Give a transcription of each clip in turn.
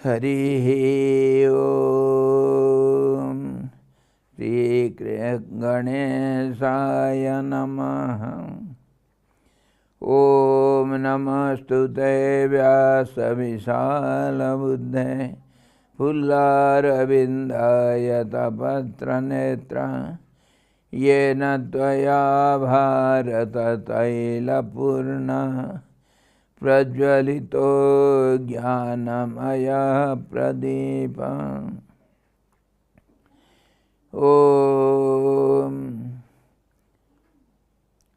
Harihi Om Shri Ganesaya Namaha Om Namastute Vyasa Vishala Buddhe Pullarabindaya Tapatra Netra Yena Tvaya Bharata Taila Purna Prajvalito Jnanamaya Pradipa Om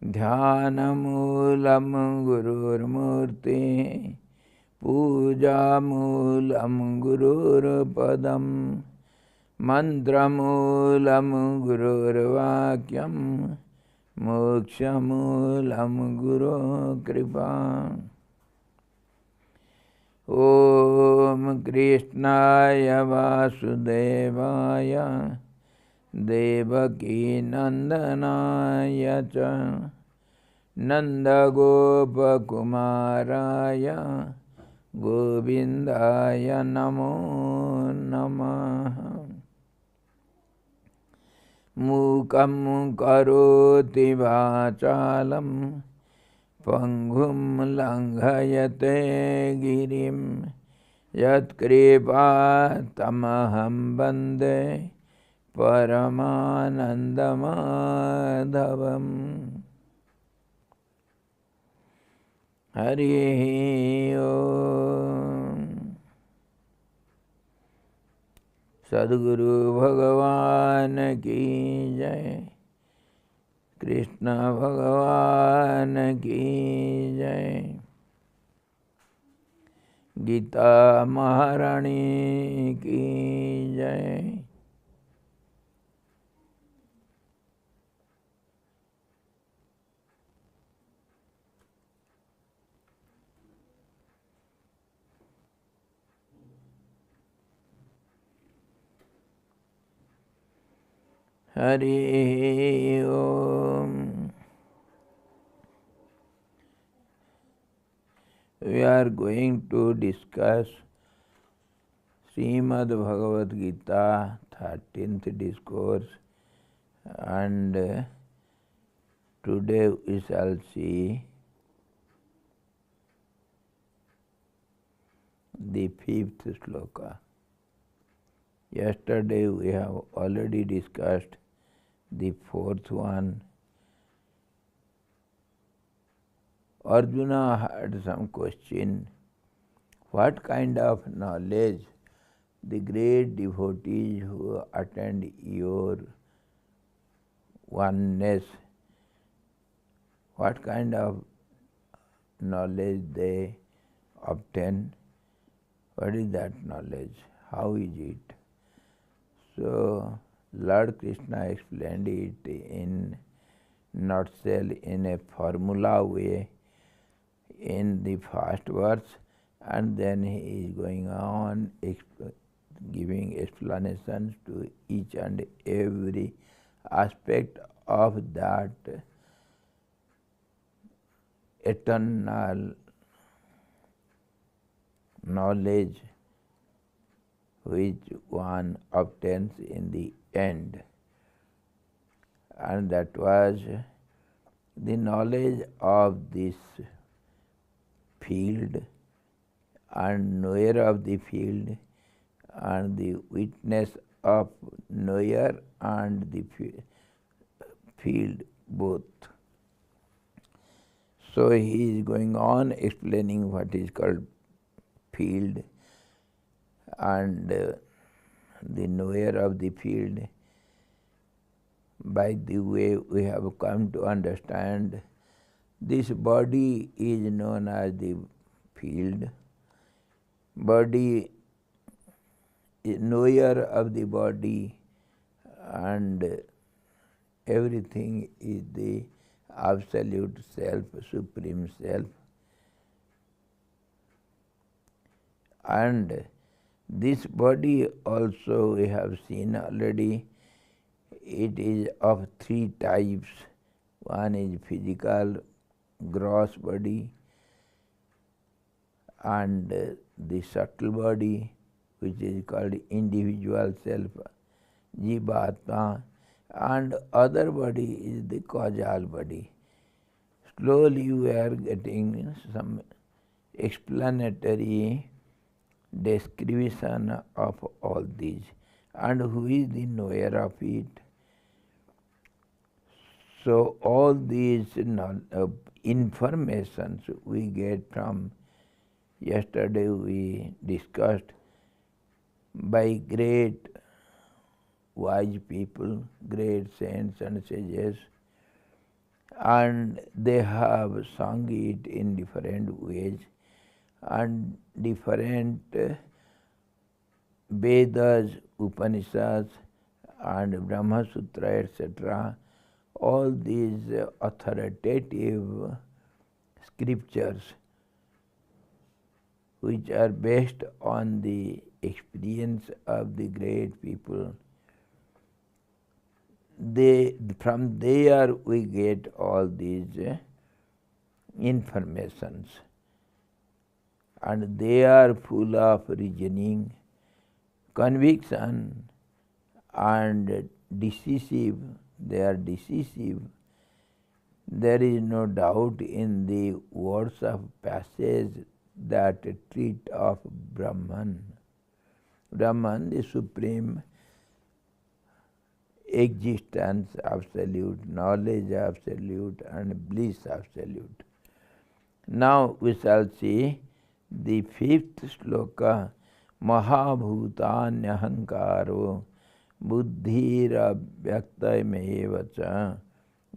Dhanamulam Gurur Murti Pujamulam Gurur Padam Mantramulam Gurur Vakyam Mokshamulam Guru Kripa Om Krishnaya Vasudevaya Devaki Nandanaya Cha Nanda Gopa Kumaraya Govindaya Namo Namaha Mukam Karoti Vachalam Pangum Langhayate Girim Yat Kripa Tamaham Bande Paramanandamadhavam Harihi Om Sadguru Bhagavan Ki Jai Krishna Bhagavan Ki Jai Gita Maharani Ki Jai Harihi Om. We are going to discuss Srimad Bhagavad Gita, 13th discourse, and today we shall see the 5th sloka. Yesterday we have already discussed the 4th one. Arjuna had some question. What kind of knowledge the great devotees who attend your oneness, what kind of knowledge they obtain? What is that knowledge? How is it? So Lord Krishna explained it in nutshell, in a formula way, in the first verse, and then he is going on giving explanations to each and every aspect of that eternal knowledge which one obtains in the end. And that was the knowledge of this field and knower of the field and the witness of knower and the field both. So he is going on explaining what is called field and the knower of the field. By the way, we have come to understand this body is known as the field. Body is knower of the body, and everything is the absolute self, supreme self. And this body also we have seen already, it is of 3 types. One is physical, gross body, and the subtle body, which is called individual self, Jivatma, and other body is the causal body. Slowly we are getting some explanatory description of all these. And who is the knower of it? So all these informations we get from, yesterday we discussed, by great wise people, great saints and sages, and they have sung it in different ways, and different Vedas, Upanishads and Brahma Sutra, etc., all these authoritative scriptures which are based on the experience of the great people, from there we get all these informations, and they are full of reasoning, conviction, and decisive. They are decisive. There is no doubt in the words of passage that treat of Brahman. Brahman, the supreme existence absolute, knowledge absolute, and bliss absolute. Now we shall see the fifth sloka, Mahabhutanyahankaro buddhirabhyaktameva cha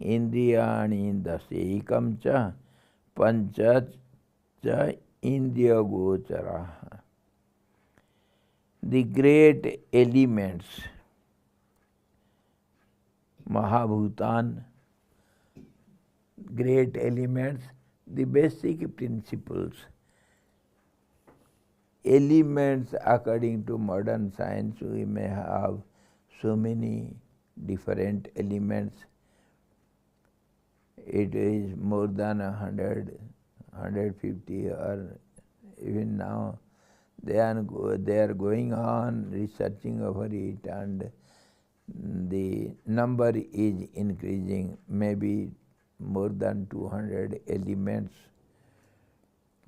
indriyani dasekam cha pancha cha indriyagocharaha. The great elements, Mahabhutan, great elements, the basic principles. Elements, according to modern science, we may have so many different elements. It is more than 100, 150, or even now they are going on researching over it, and the number is increasing, maybe more than 200 elements,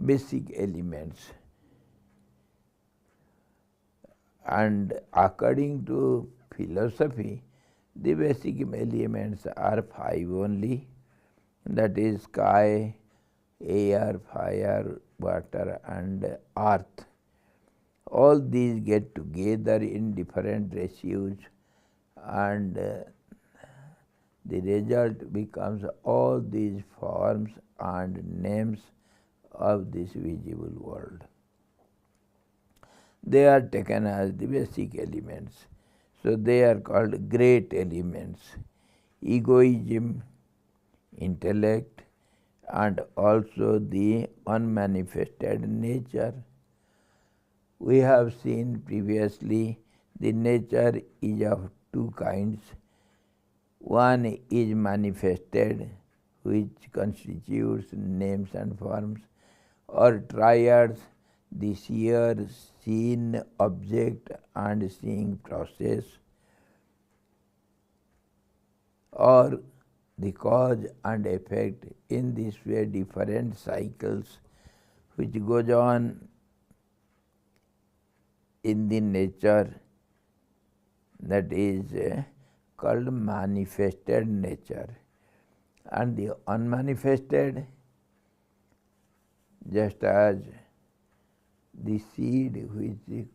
basic elements. And according to philosophy, the basic elements are 5 only, that is sky, air, fire, water and earth. All these get together in different ratios, and the result becomes all these forms and names of this visible world. They are taken as the basic elements. So they are called great elements. Egoism, intellect, and also the unmanifested nature. We have seen previously the nature is of 2 kinds. One is manifested, which constitutes names and forms, or triads, the seer, seen object and seeing process, or the cause and effect. In this way, different cycles which goes on in the nature, that is called manifested nature. And the unmanifested, just as the seed which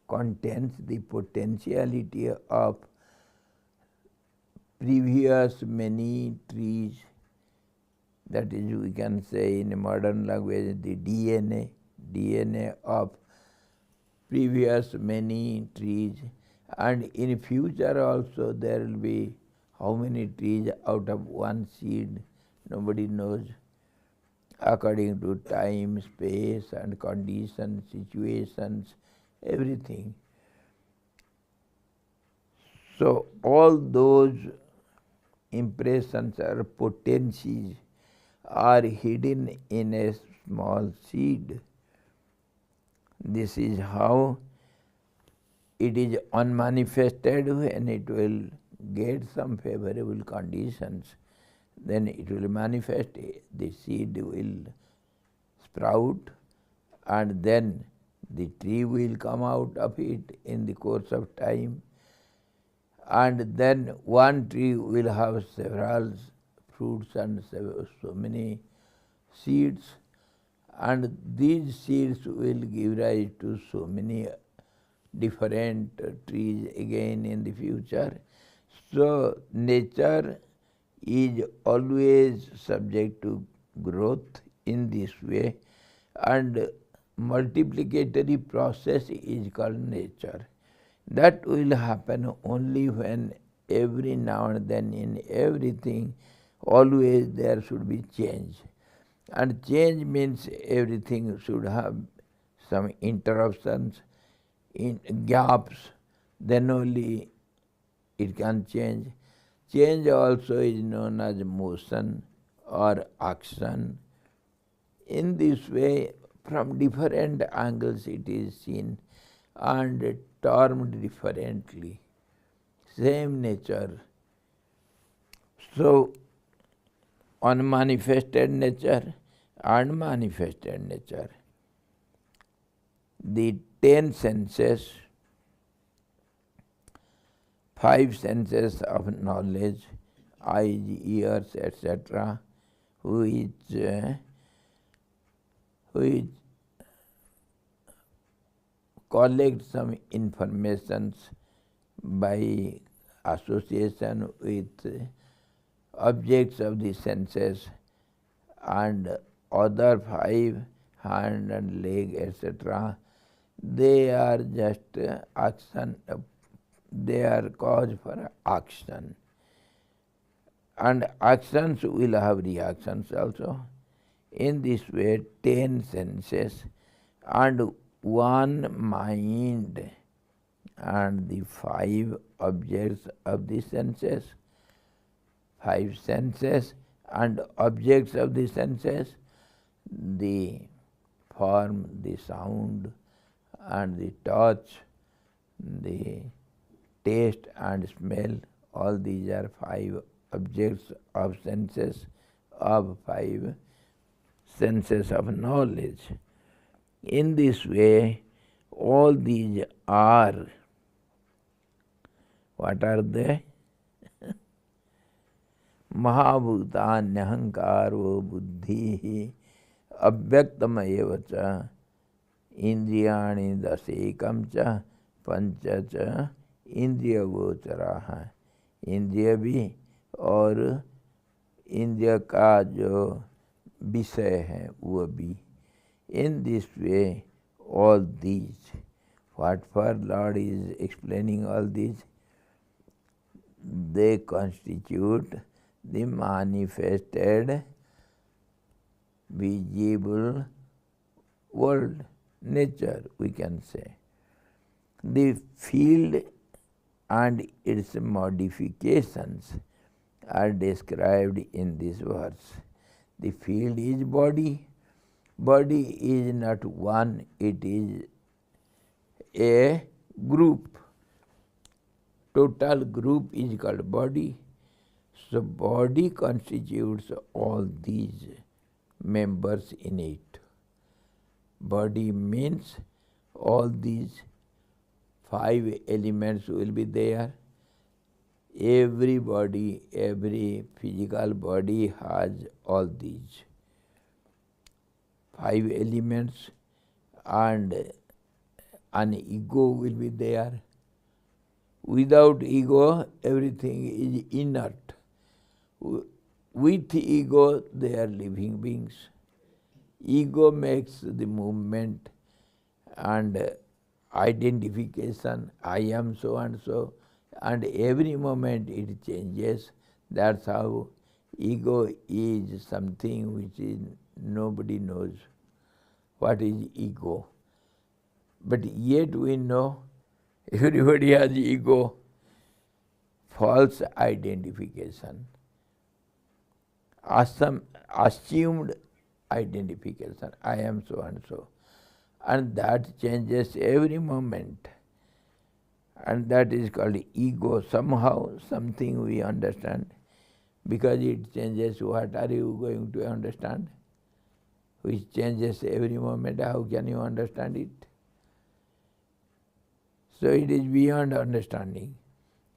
contains the potentiality of previous many trees, that is, we can say in a modern language, the DNA of previous many trees, and in future also there will be how many trees out of one seed, nobody knows, according to time, space and conditions, situations, everything. So all those impressions or potencies are hidden in a small seed. This is how it is unmanifested. When it will get some favorable conditions, then it will manifest, the seed will sprout, and then the tree will come out of it in the course of time. And then one tree will have several fruits and so many seeds, and these seeds will give rise to so many different trees again in the future. So nature is always subject to growth in this way, and multiplicatory process is called nature. That will happen only when every now and then in everything always there should be change. And change means everything should have some interruptions, in gaps, then only it can change. Change also is known as motion or action. In this way, from different angles it is seen and termed differently. Same nature. So, unmanifested nature and manifested nature. The 10 senses, 5 senses of knowledge, eyes, ears, etc., which collect some information by association with objects of the senses, and other 5, hand and leg, etc., they are just action, they are cause for action. And actions will have reactions also. In this way, 10 senses and 1 mind and the 5 objects of the senses. 5 senses and objects of the senses, the form, the sound and the touch, the taste and smell, all these are 5 objects of senses, of 5 senses of knowledge. In this way, all these are, what are they? Mahabhutanyahangkaro buddhi abhyaktamayeva cha indriyani dasekam cha pancha cha इंद्रिय गोचरा है. इंद्रिय भी और इंद्रिय का जो विषय है वो भी. In this way, all these, what for Lord is explaining all these, they constitute the manifested visible world, nature, we can say. The field and its modifications are described in this verse. The field is body. Body is not one, it is a group. Total group is called body. So body constitutes all these members in it. Body means all these 5 elements will be there. Every body, every physical body has all these 5 elements, and an ego will be there. Without ego, everything is inert. With ego, they are living beings. Ego makes the movement and identification, I am so and so, and every moment it changes. That's how ego is something which is nobody knows what is ego. But yet we know everybody has ego. False identification, assumed identification, I am so and so, and that changes every moment. and that is called ego. Somehow, something we understand, because it changes. What are you going to understand? Which changes every moment, how can you understand it? So it is beyond understanding.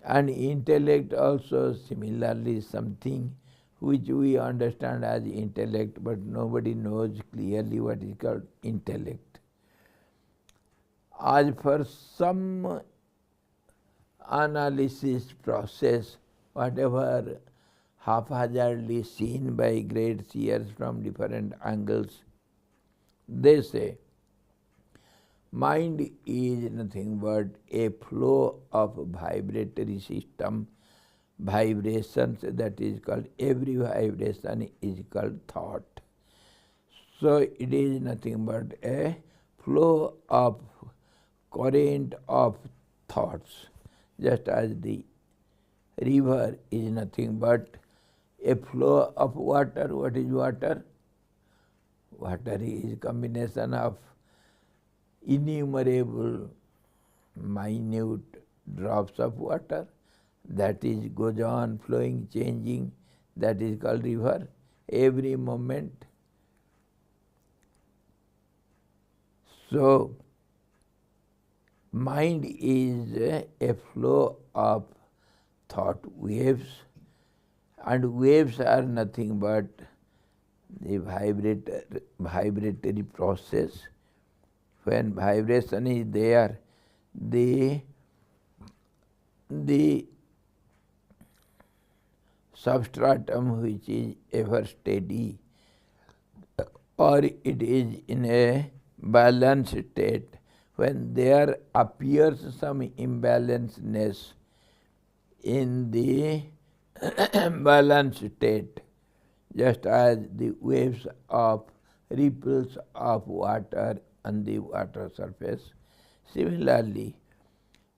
And intellect also similarly something which we understand as intellect, but nobody knows clearly what is called intellect. As for some analysis process, whatever haphazardly seen by great seers from different angles, they say mind is nothing but a flow of vibratory system, vibrations, that is called, every vibration is called thought. So it is nothing but a flow of current of thoughts, just as the river is nothing but a flow of water. What is water? Water is a combination of innumerable minute drops of water that is goes on flowing, changing, that is called river, every moment. So mind is a flow of thought waves, and waves are nothing but the vibratory process. When vibration is there, the substratum which is ever steady, or it is in a balanced state, when there appears some imbalanceness in the balanced state, just as the waves of ripples of water on the water surface, similarly,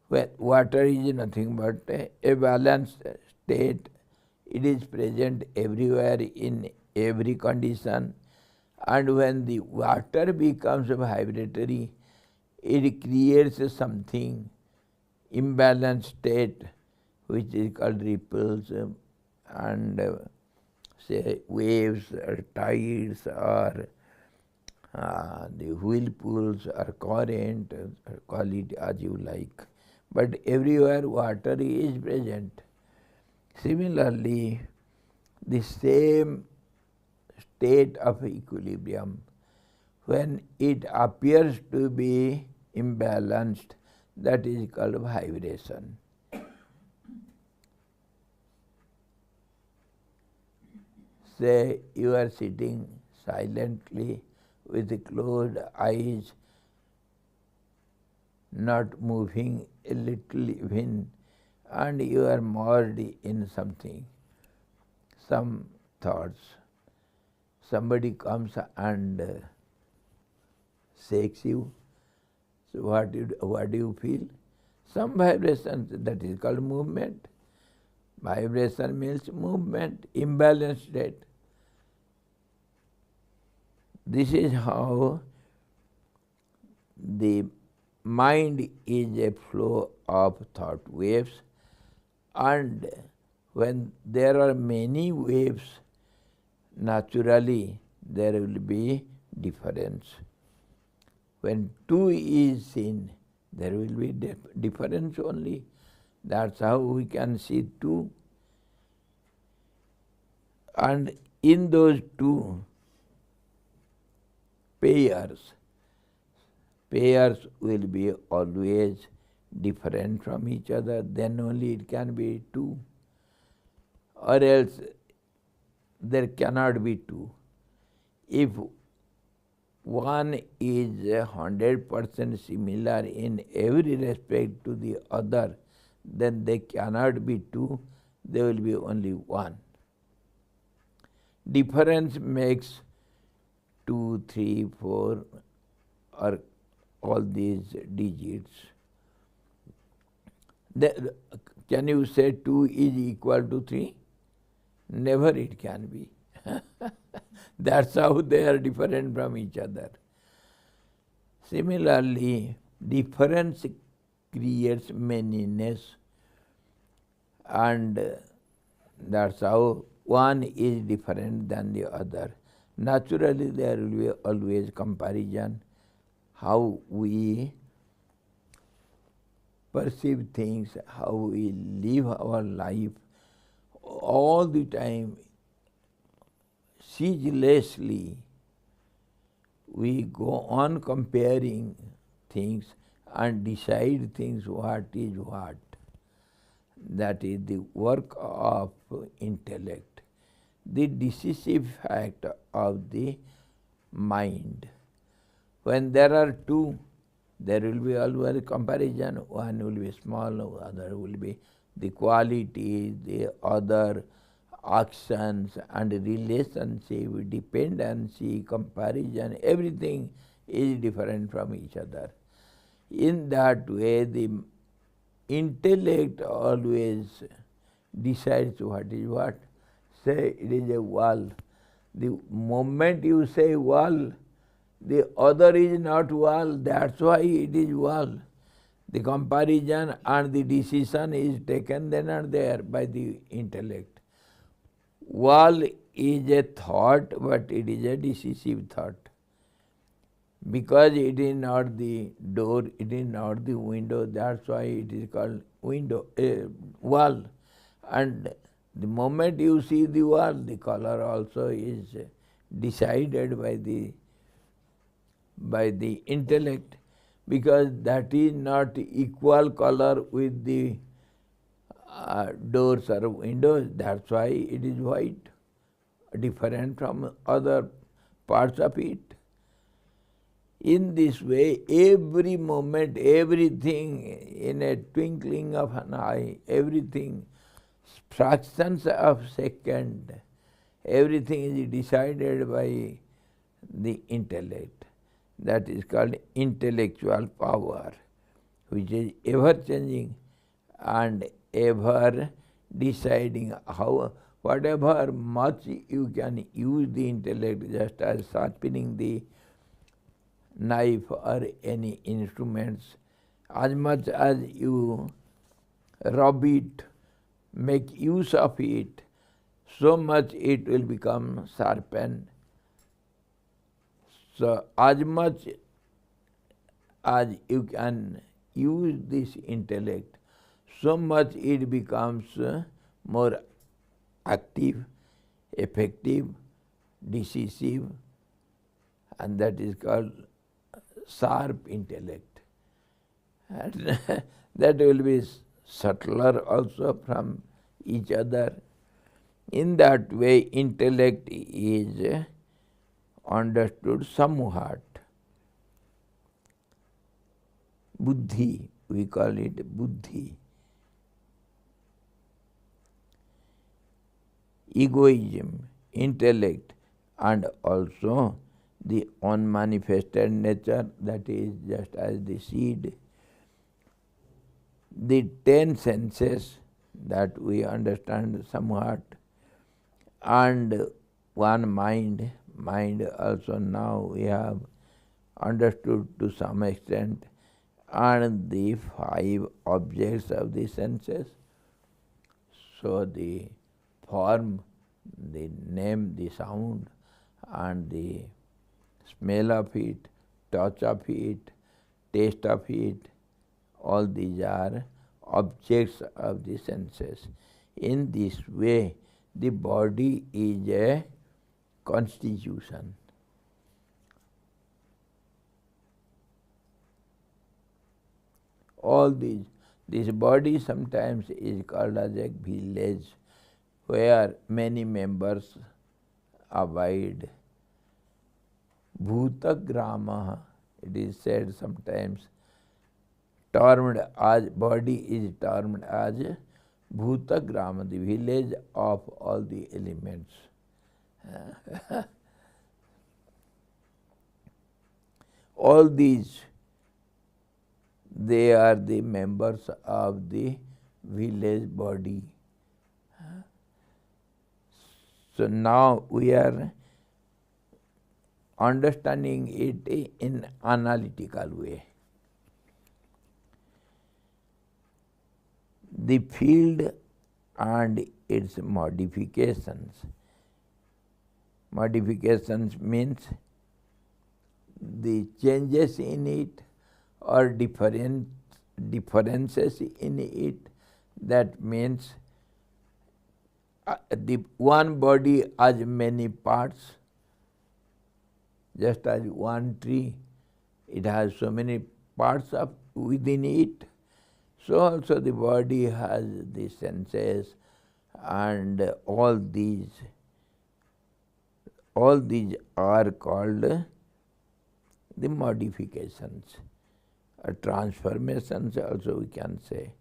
when water is nothing but a balanced state, it is present everywhere in every condition, and when the water becomes vibratory, it creates something imbalanced state which is called ripples and say waves or tides or the whirlpools or current, call it as you like. But everywhere water is present. Similarly, the same state of equilibrium, when it appears to be imbalanced, that is called vibration. Say you are sitting silently with closed eyes, not moving a little even, and you are merged in something, some thoughts. Somebody comes and shakes you. So what do you feel? Some vibration, that is called movement. Vibration means movement, imbalanced state. This is how the mind is a flow of thought waves, and when there are many waves, naturally there will be difference. When two is seen, there will be difference only. That's how we can see two. And in those two pairs will be always different from each other, then only it can be two. Or else there cannot be two. If one is 100% similar in every respect to the other, then they cannot be two, there will be only one. Difference makes 2, 3, 4, or all these digits. Can you say 2 is equal to 3? Never it can be. That's how they are different from each other. Similarly, difference creates manyness, and that's how one is different than the other. Naturally, there will be always comparison, how we perceive things, how we live our life, all the time, ceaselessly, we go on comparing things and decide things what is what. That is the work of intellect, the decisive fact of the mind. When there are two, there will be always comparison. One will be small, other will be the quality, the other actions and relationship, dependency, comparison, everything is different from each other. In that way, the intellect always decides what is what. Say it is a wall. The moment you say wall, the other is not wall, that's why it is wall. The comparison and the decision is taken then and there by the intellect. Wall is a thought, but it is a decisive thought. Because it is not the door, it is not the window, that's why it is called window, wall. And the moment you see the wall, the color also is decided by the intellect, because that is not equal color with the doors or windows, that's why it is white, different from other parts of it. In this way, every moment, everything, in a twinkling of an eye, everything, fractions of second, everything is decided by the intellect. That is called intellectual power, which is ever changing and ever deciding how, whatever much you can use the intellect, just as sharpening the knife or any instruments, as much as you rub it, make use of it, so much it will become sharpened. So as much as you can use this intellect, so much it becomes more active, effective, decisive, and that is called sharp intellect. And that will be subtler also from each other. In that way, intellect is understood somewhat. Buddhi, we call it buddhi. Egoism, intellect, and also the unmanifested nature, that is just as the seed. The 10 senses that we understand somewhat, and one mind. Mind also now we have understood to some extent, and the 5 objects of the senses. So the form, the name, the sound, and the smell of it, touch of it, taste of it, all these are objects of the senses. In this way, the body is a constitution. All this body sometimes is called as a village where many members abide. Bhutagrama, it is said sometimes, termed as, body is termed as Bhutagrama, the village of all the elements. All these, they are the members of the village body. So now we are understanding it in analytical way. the field and its modifications. Modifications means the changes in it or differences in it. That means the one body has many parts, just as one tree, it has so many parts of within it. So also the body has the senses, and all these are called the modifications, transformations also we can say,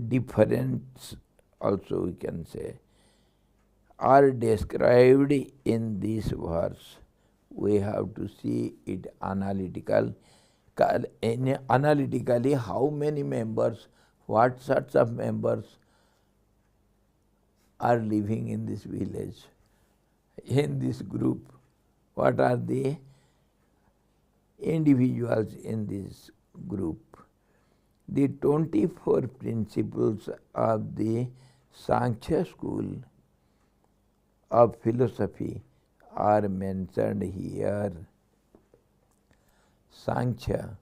difference also we can say, are described in this verse. We have to see it analytically, how many members, what sorts of members are living in this village, in this group, what are the individuals in this group. The 24 principles of the Sankhya school of philosophy are mentioned here. Sankhya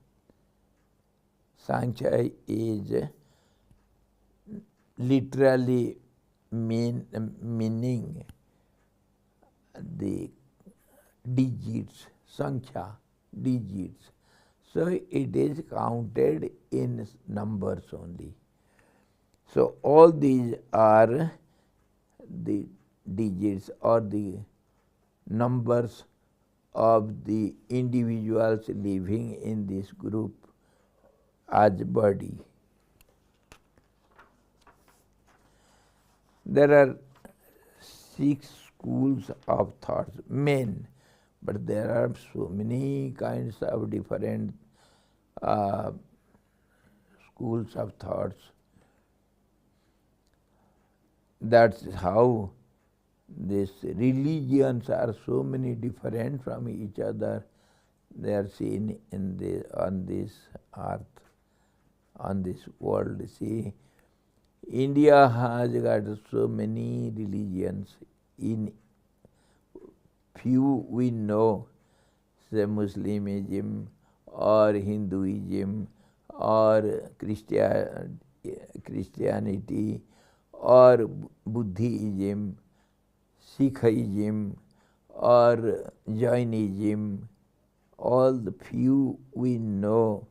is literally meaning the digits, Sankhya, digits. So it is counted in numbers only. So all these are the digits or the numbers of the individuals living in this group as body. There are 6 schools of thoughts, men, but there are so many kinds of different schools of thoughts. That's how these religions are so many different from each other. They are seen in on this earth, on this world. See, India has got so many religions. In few we know, say Muslimism or Hinduism or Christianity or Buddhism, Sikhism or Jainism, all the few we know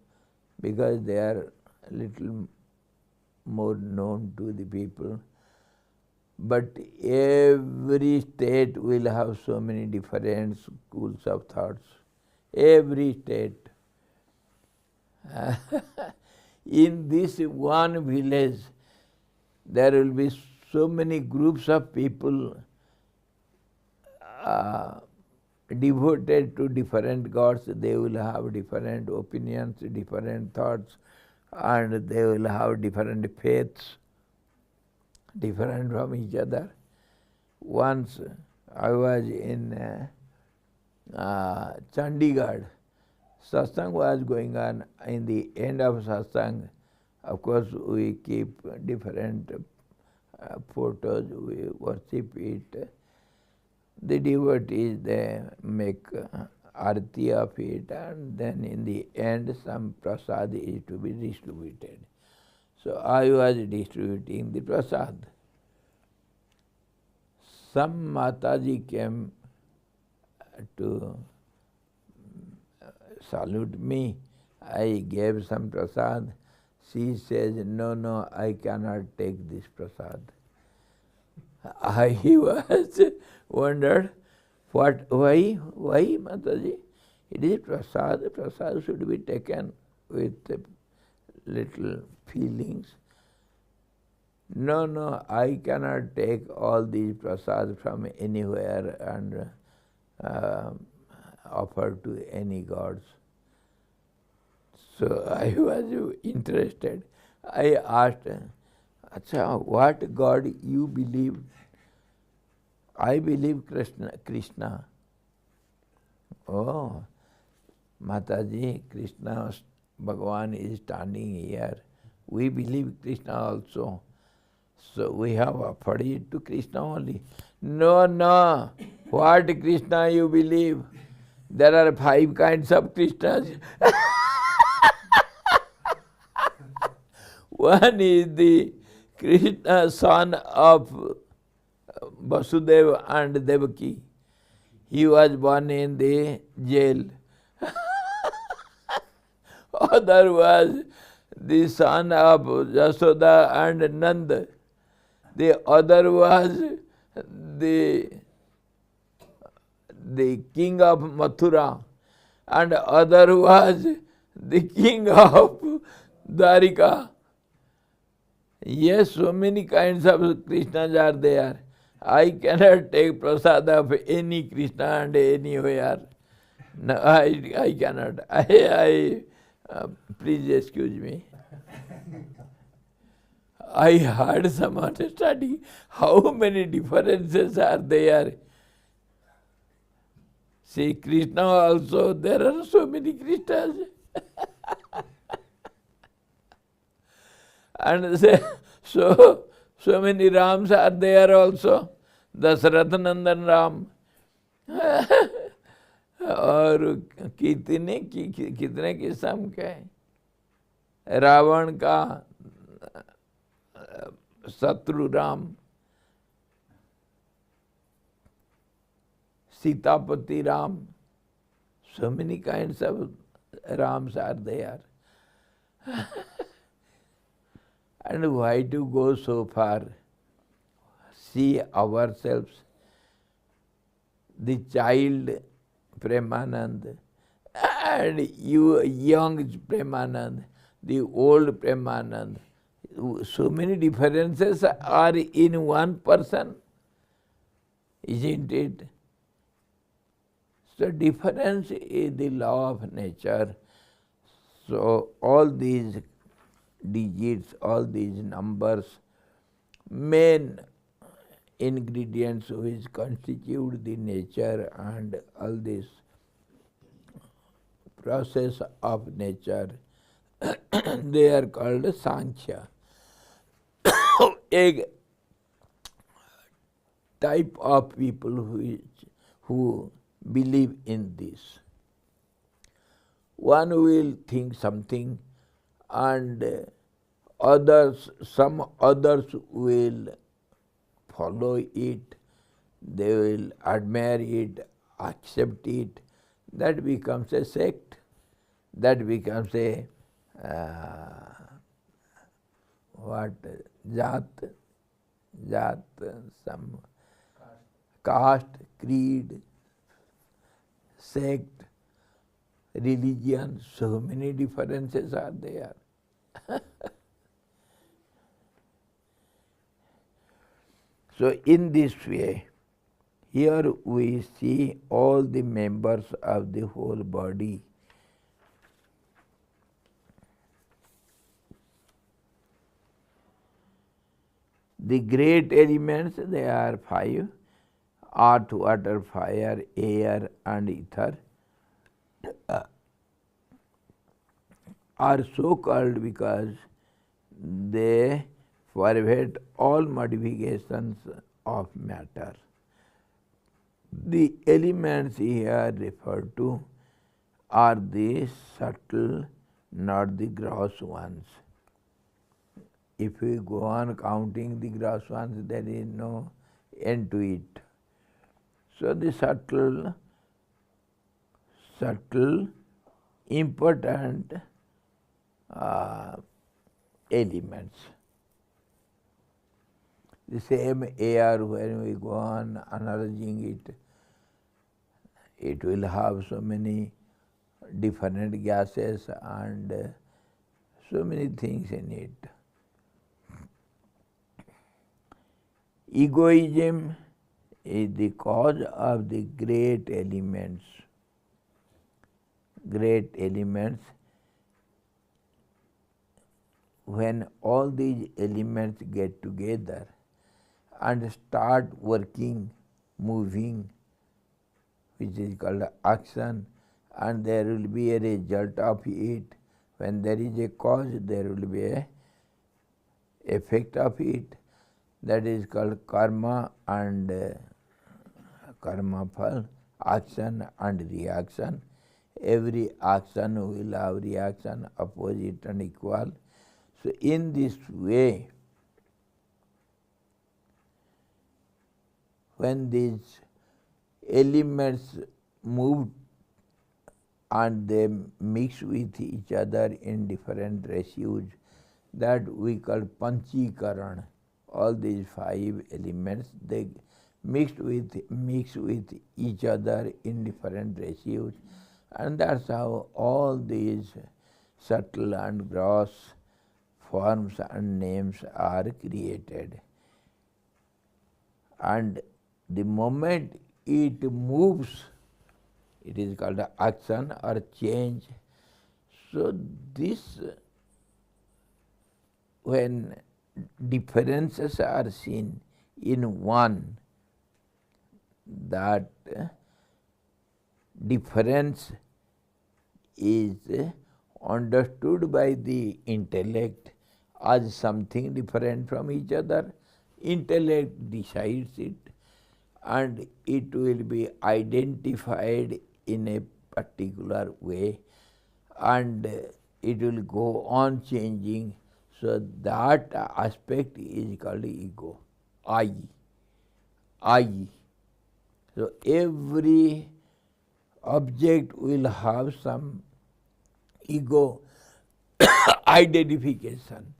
because they are a little more known to the people. But every state will have so many different schools of thoughts. Every state. In this one village, there will be so many groups of people devoted to different gods. They will have different opinions, different thoughts, and they will have different faiths, different from each other. Once I was in Chandigarh. Satsang was going on. In the end of satsang, of course, we keep different photos, we worship it. The devotees, they make arati of it, and then in the end some prasad is to be distributed. So I was distributing the prasad. Some Mataji came to salute me. I gave some prasad. She says, no, I cannot take this prasad. I was wondered, why Mataji? It is prasad. Prasad should be taken with little feelings. No, I cannot take all these prasad from anywhere and offer to any gods. So I was interested. I asked, Acha, what God you believe? I believe Krishna. Oh, Mataji, Krishna, Bhagavan is standing here. We believe Krishna also. So we have offered it to Krishna only. No, no. What Krishna you believe? There are 5 kinds of Krishnas. One is the Krishna, son of Vasudeva and Devaki. He was born in the jail. Other was the son of Jasoda and Nanda. The other was the king of Mathura, and other was the king of Dwarika. Yes, so many kinds of Krishnas are there. I cannot take prasad of any Krishna and anywhere. No, I cannot. Please excuse me. I heard someone study how many differences are there. See, Krishna also, there are so many Krishnas. And so many Rams are there also. Dasarath Nandan Ram. और कितने किस्म के रावण का शत्रु Ram, Sitapati Ram, so many kinds of Rams are there. And why to go so far? See ourselves, the child Premanand, and you young Premanand, the old Premanand. So many differences are in one person, isn't it? So difference is the law of nature. So all these digits, all these numbers, main ingredients which constitute the nature and all this process of nature, they are called Sankhya. A type of people who believe in this. One will think something and some others will follow it, they will admire it, accept it. That becomes a sect. That becomes a Jat, some caste, creed, sect, religion. So many differences are there. So in this way, here we see all the members of the whole body. The great elements, they are 5: earth, water, fire, air and ether, are so called because they pervade all modifications of matter. The elements here referred to are the subtle, not the gross ones. If we go on counting the gross ones, there is no end to it. So the subtle, important elements. The same air, when we go on analyzing it, it will have so many different gases and so many things in it. Egoism is the cause of the great elements. Great elements, when all these elements get together and start working, moving, which is called action, and there will be a result of it. When there is a cause, there will be a effect of it, that is called karma and karma phal, action and reaction. Every action will have reaction, opposite and equal. So in this way, when these elements move and they mix with each other in different ratios, that we call panchikaran. All these 5 elements, they mix with each other in different ratios, and that's how all these subtle and gross forms and names are created. And the moment it moves, it is called action or change. So this, when differences are seen in one, that difference is understood by the intellect as something different from each other. Intellect decides it, and it will be identified in a particular way, and it will go on changing. So that aspect is called ego, I. So every object will have some ego identification.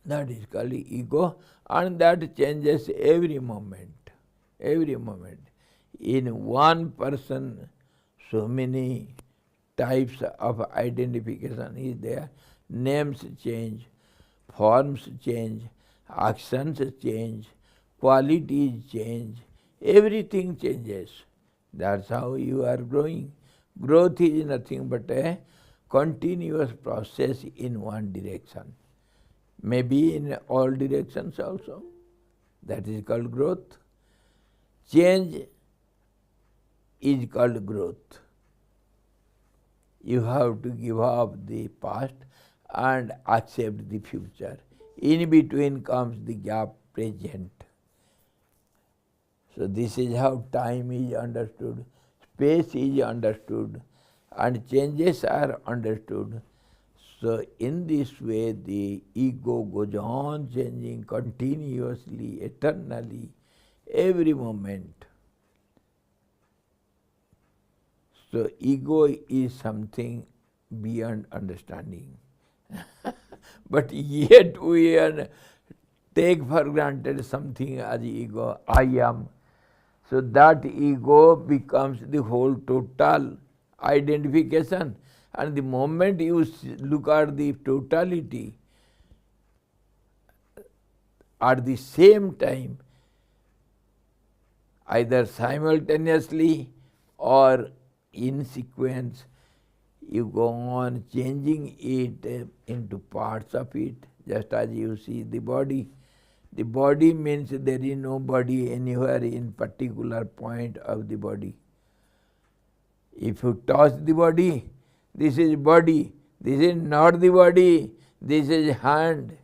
That is called ego, and that changes every moment. Every moment. In one person, so many types of identification is there. Names change, forms change, actions change, qualities change, everything changes. That's how you are growing. Growth is nothing but a continuous process in one direction. Maybe in all directions also. That is called growth. Change is called growth. You have to give up the past and accept the future. In between comes the gap, present. So this is how time is understood, space is understood, and changes are understood. So in this way the ego goes on changing continuously, eternally, every moment. So ego is something beyond understanding. But yet we take for granted something as ego, I am. So that ego becomes the whole total identification. And the moment you look at the totality, at the same time, either simultaneously or in sequence, you go on changing it into parts of it, just as you see the body. The body means there is no body anywhere in particular point of the body. If you touch the body, this is body, this is not the body, this is hand.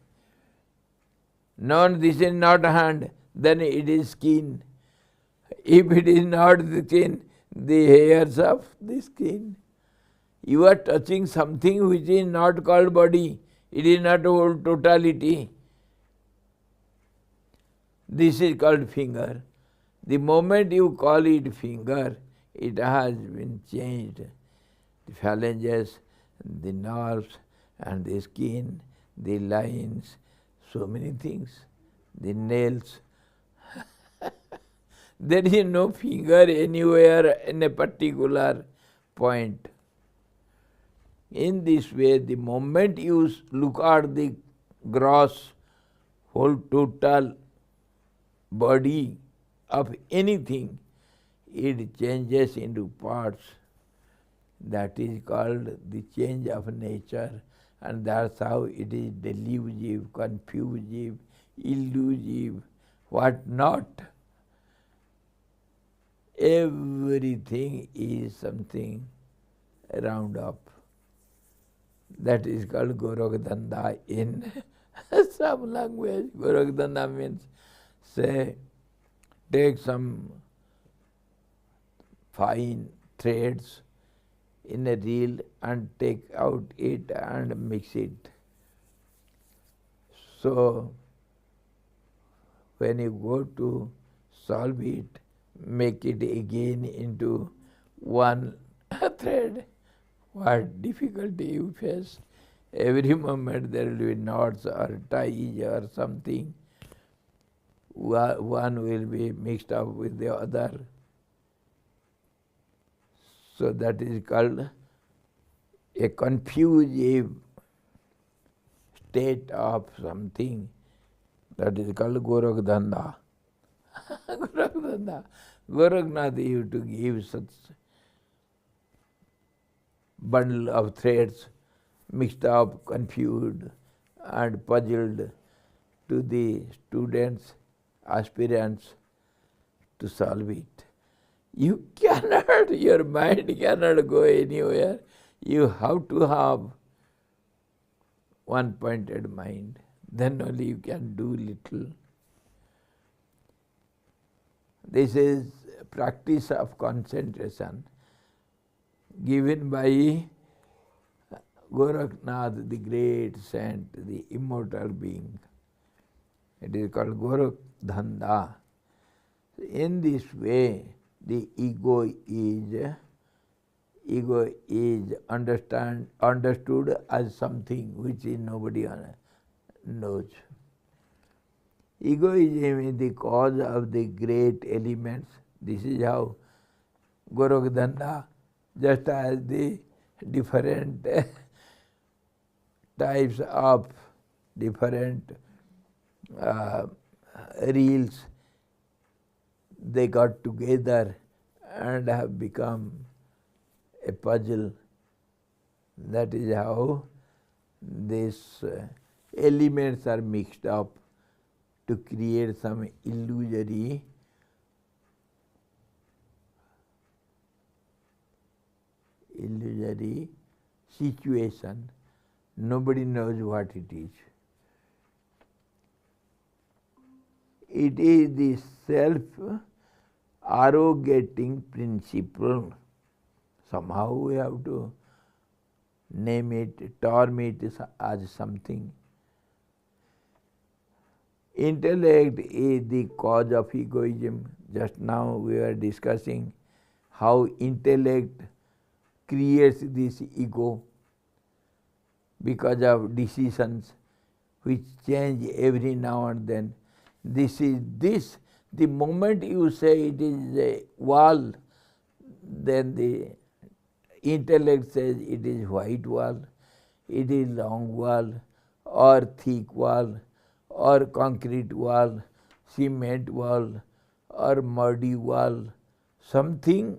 No, this is not hand, then it is skin. If it is not the skin, the hairs of the skin. You are touching something which is not called body. It is not whole totality. This is called finger. The moment you call it finger, it has been changed. The phalanges, the nerves, and the skin, the lines, so many things, the nails. There is no finger anywhere in a particular point. In this way, the moment you look at the gross, whole total body of anything, it changes into parts. That is called the change of nature, and that's how it is delusive, confusive, illusive, what not. Everything is something round up. That is called Gorakdanda in some language. Gorakdanda means, say, take some fine threads in a reel and take out it and mix it. So, when you go to solve it, make it again into one thread. What difficulty you face? Every moment there will be knots or ties or something. One will be mixed up with the other. So that is called a confusive state of something. That is called Gorakdanda. Gorakdanda. Goraknath used to give such bundle of threads, mixed up, confused and puzzled to the students, aspirants to solve it. You cannot, your mind cannot go anywhere. You have to have one-pointed mind. Then only you can do little. This is practice of concentration given by Goraknath, the great saint, the immortal being. It is called Gorakdanda. In this way, the ego is understood as something which is nobody knows. Egoism is the cause of the great elements. This is how Gorakdanda, just as the different types of different reels, they got together and have become a puzzle. That is how these elements are mixed up to create some illusory situation. Nobody knows what it is. It is the self-arrogating principle. Somehow we have to name it, term it as something. Intellect is the cause of egoism. Just now we were discussing how intellect creates this ego because of decisions which change every now and then. The moment you say it is a wall, then the intellect says it is white wall, it is long wall, or thick wall, or concrete wall, cement wall, or muddy wall, something.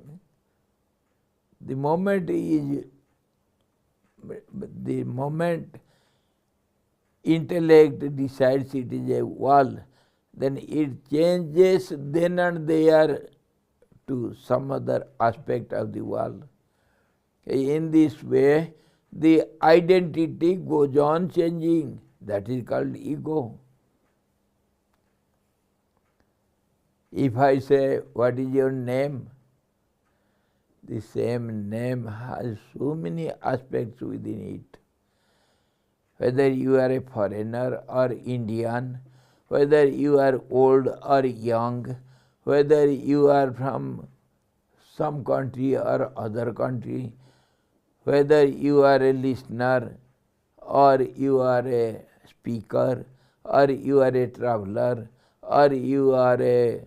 The moment intellect decides it is a wall, then it changes then and there to some other aspect of the wall. In this way, the identity goes on changing. That is called ego. If I say, what is your name? The same name has so many aspects within it. Whether you are a foreigner or Indian, whether you are old or young, whether you are from some country or other country, whether you are a listener or you are a speaker or you are a traveler or you are a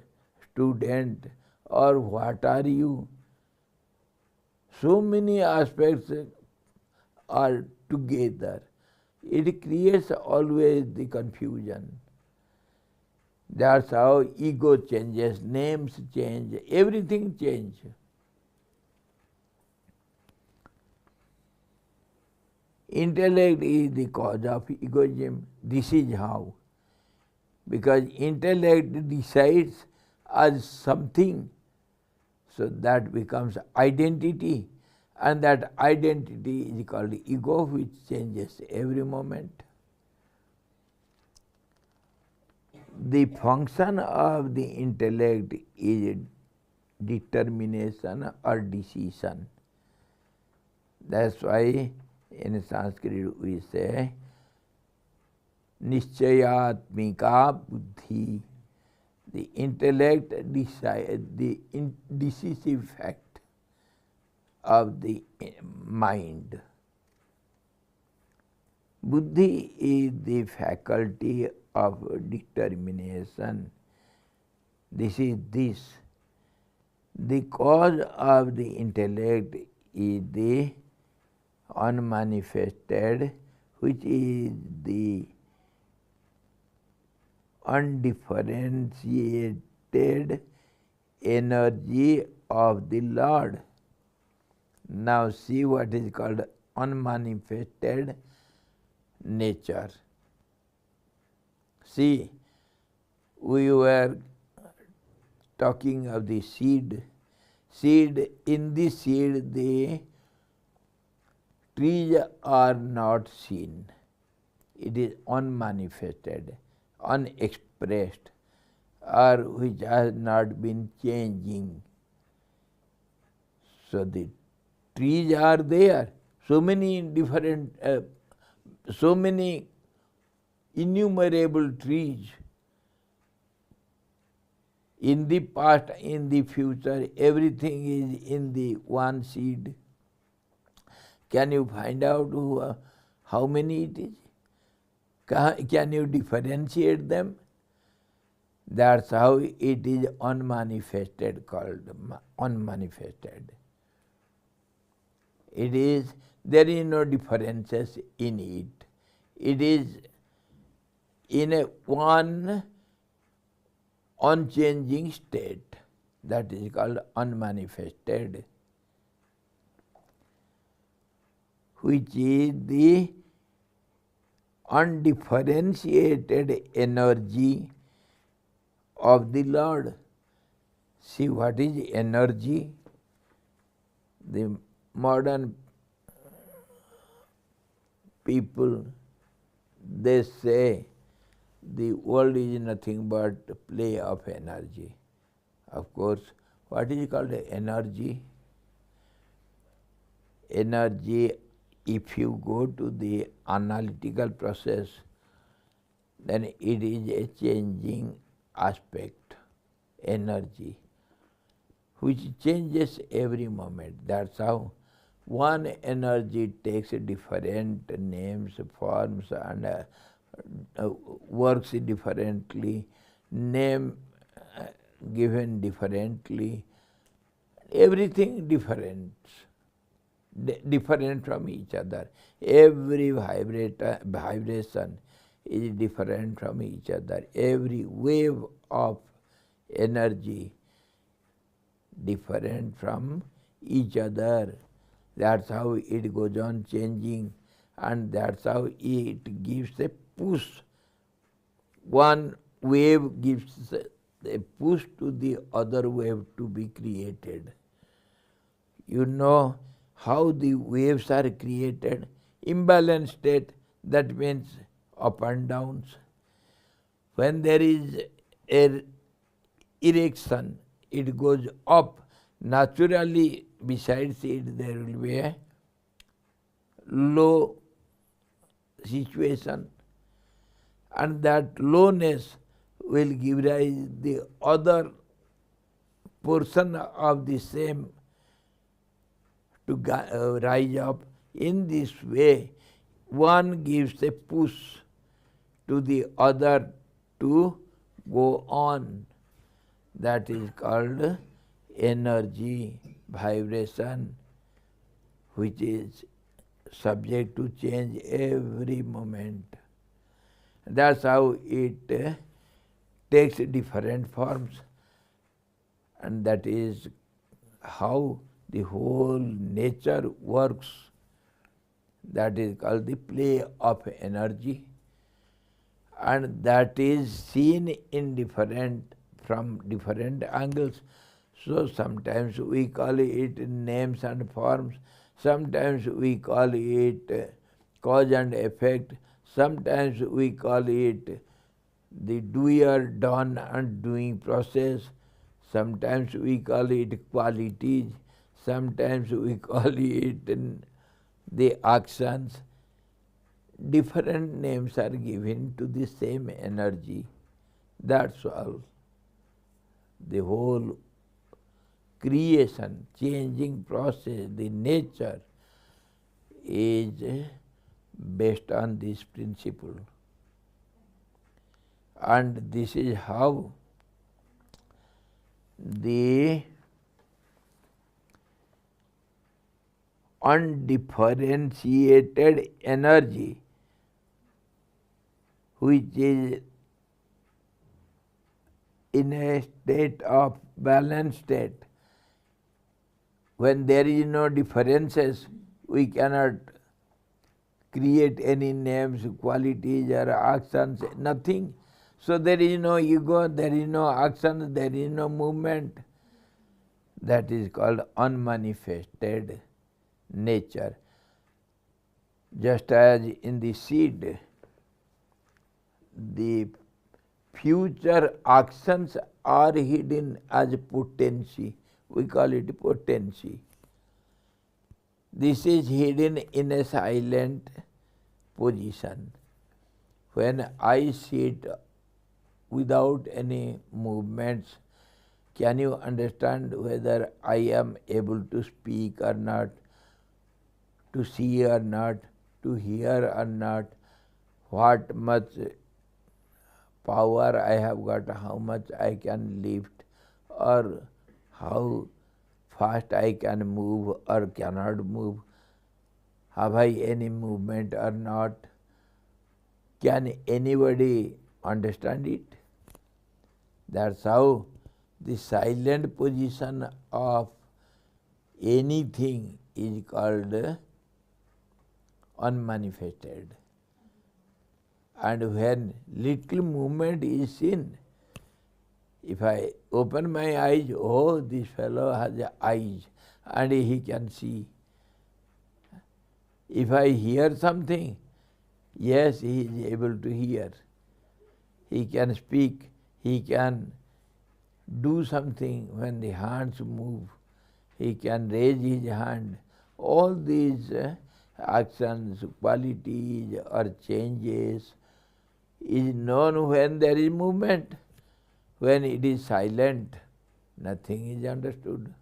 student or what are you? So many aspects are together. It creates always the confusion. That's how ego changes, names change, everything changes. Intellect is the cause of egoism. This is how. Because intellect decides as something, so that becomes identity, and that identity is called ego, which changes every moment. the function of the intellect is determination or decision. That's why in Sanskrit we say Nischayatmika Buddhi. The intellect decides the decisive fact of the mind. Buddhi is the faculty of determination. This is this. The cause of the intellect is the unmanifested, which is the undifferentiated energy of the Lord. Now see what is called unmanifested nature. See, we were talking of the seed. Seed, in the seed the trees are not seen. It is unmanifested, unexpressed, or which has not been changing. So the trees are there, so many different, so many innumerable trees. In the past, in the future, everything is in the one seed. Can you find out how many it is? Can you differentiate them? That's how it is unmanifested, called unmanifested. It is, there is no differences in it. It is in a one unchanging state. That is called unmanifested, which is the undifferentiated energy of the Lord. See what is energy? The modern people, they say the world is nothing but play of energy. Of course, what is called energy? Energy, if you go to the analytical process, then it is a changing aspect, energy, which changes every moment. That's how one energy takes different names, forms, and works differently, name given differently, everything different, different from each other. Every vibration is different from each other. Every wave of energy different from each other. That's how it goes on changing, and that's how it gives a push. One wave gives a push to the other wave to be created. You know how the waves are created? Imbalanced state, that means up and downs. When there is an erection, it goes up. Naturally, besides it, there will be a low situation, and that lowness will give rise the other portion of the same to rise up. In this way, one gives a push to the other to go on. That is called energy, vibration, which is subject to change every moment. That's how it takes different forms, and that is how the whole nature works. That is called the play of energy, and that is seen in from different angles. So sometimes we call it names and forms, sometimes we call it cause and effect, sometimes we call it the doer, done and doing process. Sometimes we call it qualities, sometimes we call it the actions. Different names are given to the same energy. That's all. The whole creation, changing process, the nature is based on this principle. And this is how the undifferentiated energy, which is in a state of balanced state, when there is no differences, we cannot create any names, qualities or actions, nothing. So there is no ego, there is no action, there is no movement. That is called unmanifested nature. Just as in the seed, the future actions are hidden as potency. We call it potency. This is hidden in a silent position. When I sit without any movements, can you understand whether I am able to speak or not, to see or not, to hear or not, what much power I have got, how much I can lift, or how fast I can move or cannot move? Have I any movement or not? Can anybody understand it? That's how the silent position of anything is called unmanifested. And when little movement is seen, if I open my eyes, oh, this fellow has eyes and he can see. If I hear something, yes, he is able to hear. He can speak, he can do something when the hands move. He can raise his hand. All these actions, qualities or changes is known when there is movement. When it is silent, nothing is understood.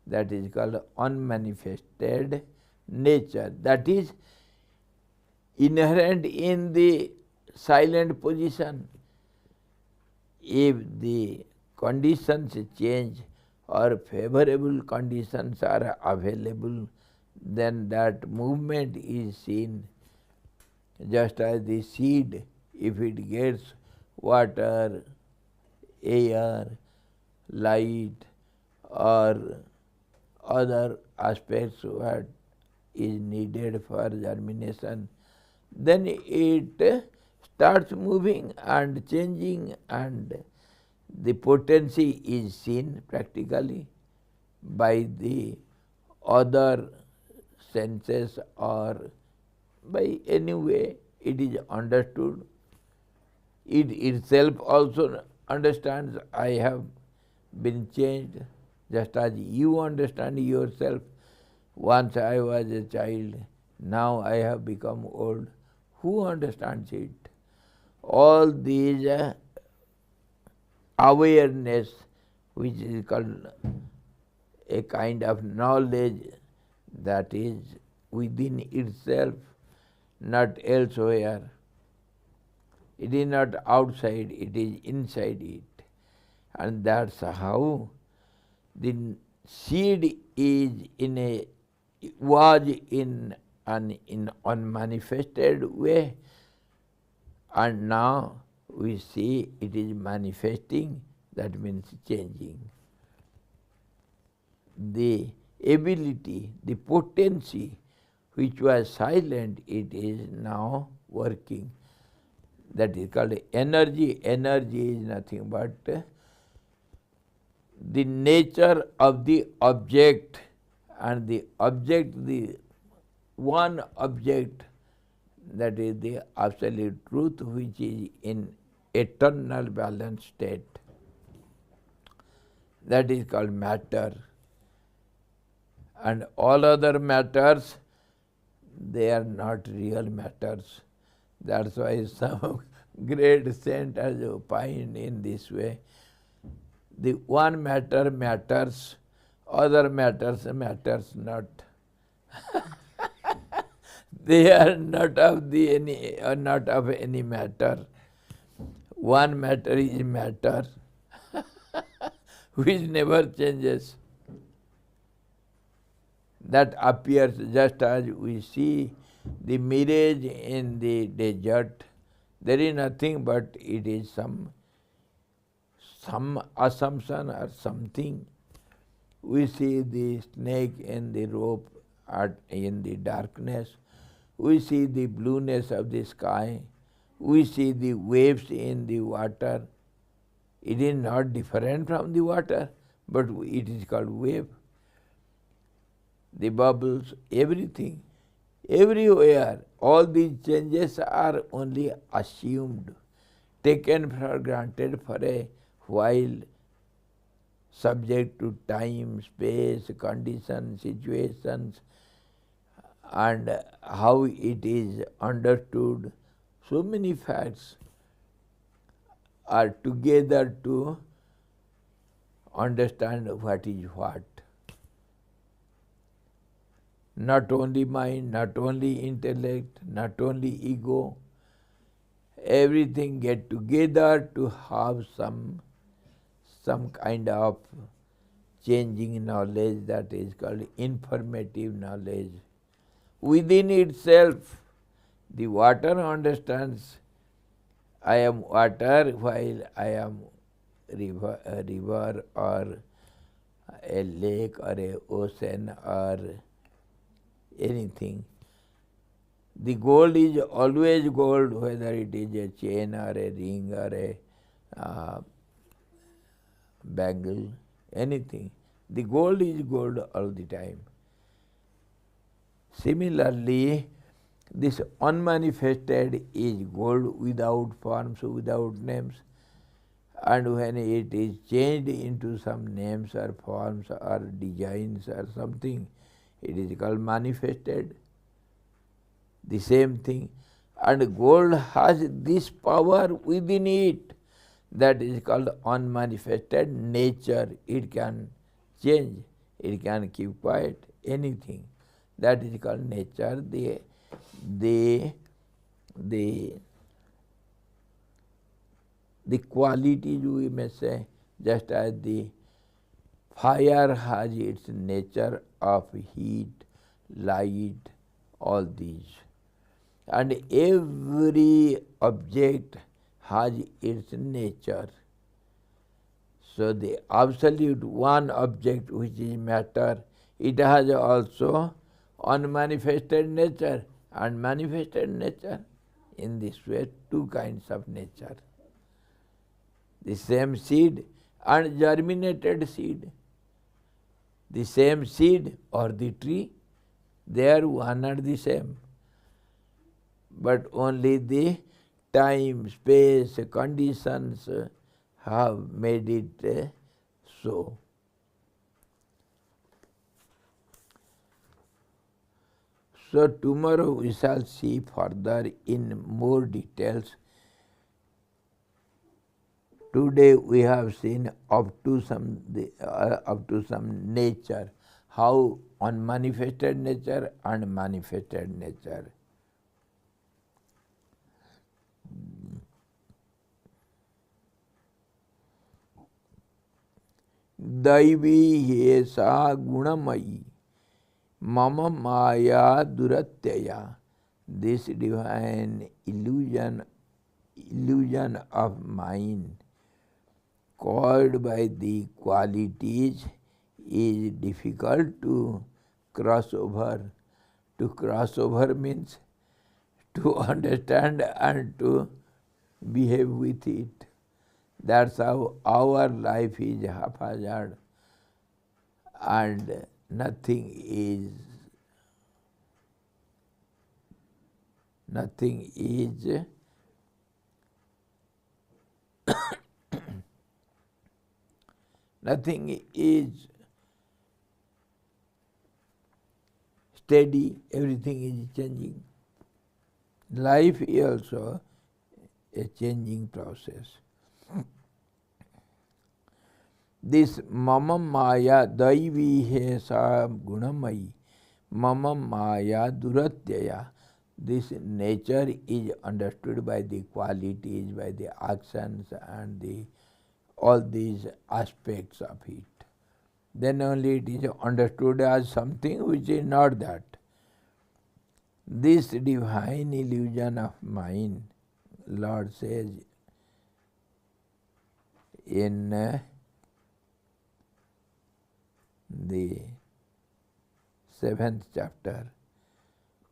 That is called unmanifested nature. That is inherent in the silent position. If the conditions change or favorable conditions are available, then that movement is seen. Just as the seed, if it gets water, air, light or other aspects what is needed for germination, then it starts moving and changing, and the potency is seen practically by the other senses, or by any way it is understood. It itself also understands, I have been changed, just as you understand yourself. Once I was a child, now I have become old. Who understands it? All these awareness, which is called a kind of knowledge, that is within itself, not elsewhere. It is not outside, it is inside it. And that's how the seed was in an unmanifested way, and now we see it is manifesting, that means changing. The ability, the potency which was silent, it is now working. That is called energy. Energy is nothing but the nature of the object, and the object, the one object, that is the absolute truth which is in eternal balanced state. That is called matter. And all other matters, they are not real matters. That's why some great saint has opined in this way. The one matter matters, other matters matters not. They are not of any matter. One matter is matter, which never changes. That appears just as we see the mirage in the desert. There is nothing but it is some assumption or something. We see the snake in the rope in the darkness. We see the blueness of the sky. We see the waves in the water. It is not different from the water, but it is called wave. The bubbles, everything, everywhere, all these changes are only assumed, taken for granted for a while, subject to time, space, conditions, situations, and how it is understood. So many facts are together to understand what is what. Not only mind, not only intellect, not only ego, everything get together to have some kind of changing knowledge that is called informative knowledge. Within itself, the water understands, I am water while I am a river or a lake or a ocean or anything. The gold is always gold, whether it is a chain or a ring or a bangle, anything. The gold is gold all the time. Similarly, this unmanifested is gold without forms, without names. And when it is changed into some names or forms or designs or something, it is called manifested. The same thing. And gold has this power within it that is called unmanifested nature. It can change, it can keep quiet, anything. That is called nature. The qualities, we may say, just as the fire has its nature of heat, light, all these. And every object has its nature. So the absolute one object, which is matter, it has also unmanifested nature and manifested nature. In this way, two kinds of nature. The same seed and germinated seed. The same seed or the tree, they are one and the same. But only the time, space, conditions have made it so. So tomorrow we shall see further in more details. Today we have seen up to some nature, how unmanifested nature and manifested nature. Daivi yesa gunamayi mama maya duratyaya. This divine illusion of mind caused by the qualities is difficult to cross over. To cross over means to understand and to behave with it. That's how our life is haphazard and nothing is Nothing is steady, everything is changing. Life is also a changing process. This mama maya daivi he sa gunamayi, mama maya duratyaya. This nature is understood by the qualities, by the actions and all these aspects of it. Then only it is understood as something which is not that. This divine illusion of mind, Lord says in the 7th chapter,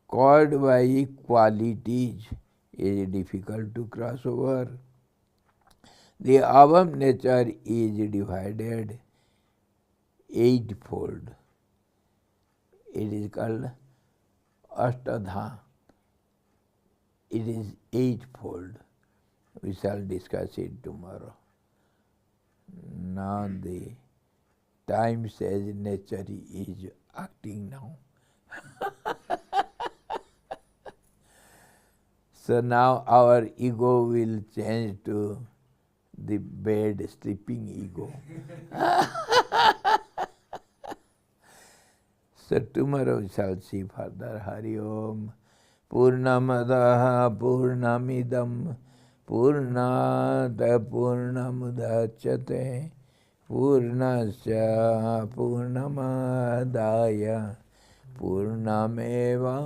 caused by qualities is difficult to cross over. The above nature is divided eightfold. It is called Ashtadha. It is eightfold. We shall discuss it tomorrow. Now the time says nature is acting now. So now our ego will change to the bed sleeping ego. So tomorrow we shall see further. Hari Om. Purnamadaha Purnamidam Purnata Purnamudachyate Purnasya Purnamadaya Purnameva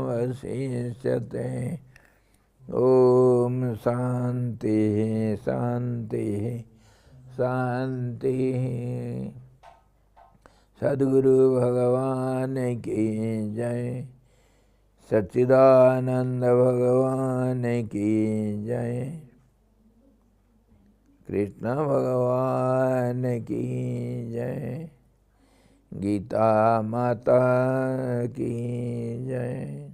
Vasishyate. Om Shanti Shanti Shanti. Sadguru Bhagavan ki jai. Satchidananda Bhagavan ki jai. Krishna Bhagavan ki jai. Gita Mata ki jai.